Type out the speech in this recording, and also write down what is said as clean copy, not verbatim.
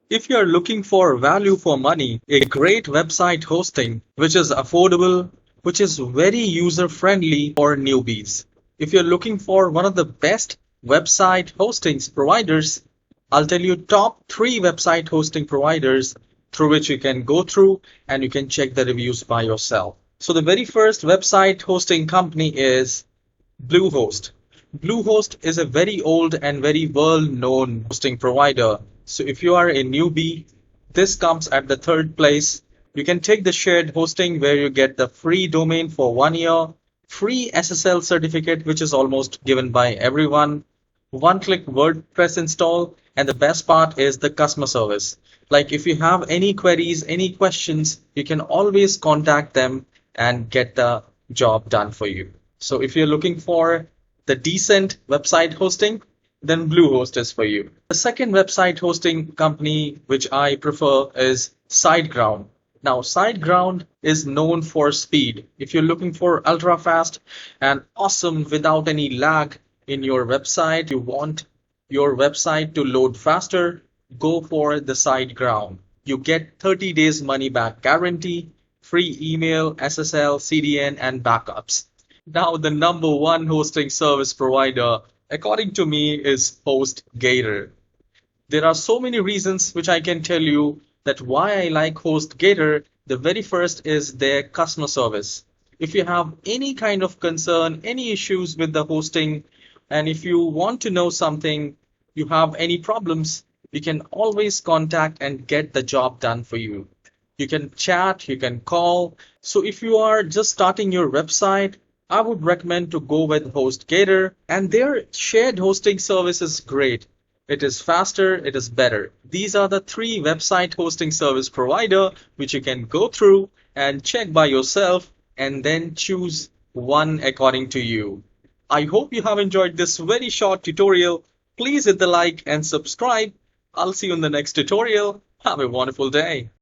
If you're looking for value for money, a great website hosting which is affordable, which is very user friendly for newbies. If you're looking for one of the best website hostings providers, I'll tell you top 3 website hosting providers through which you can go through and you can check the reviews by yourself. So the very first website hosting company is Bluehost. Bluehost is a very old and very well-known hosting provider. So if you are a newbie, this comes at the third place. You can take the shared hosting where you get the free domain for 1 year, free SSL certificate, which is almost given by everyone, one-click WordPress install, and the best part is the customer service. Like if you have any queries, any questions, you can always contact them and get the job done for you. So if you're looking for the decent website hosting, then Bluehost is for you. The second website hosting company which I prefer is SiteGround. Now, SiteGround is known for speed. If you're looking for ultra fast and awesome without any lag in your website, you want your website to load faster, go for the SiteGround. You get 30 days money back guarantee, free email, SSL, CDN, and backups. Now, the number one hosting service provider, according to me, is HostGator. There are so many reasons which I can tell you that why I like HostGator. The very first is their customer service. If you have any kind of concern, any issues with the hosting, and if you want to know something, you have any problems, you can always contact and get the job done for you. You can chat, you can call. So if you are just starting your website, I would recommend to go with HostGator, and their shared hosting service is great. It is faster, it is better. These are the 3 website hosting service provider which you can go through and check by yourself and then choose one according to you. I hope you have enjoyed this very short tutorial. Please hit the like and subscribe. I'll see you in the next tutorial. Have a wonderful day.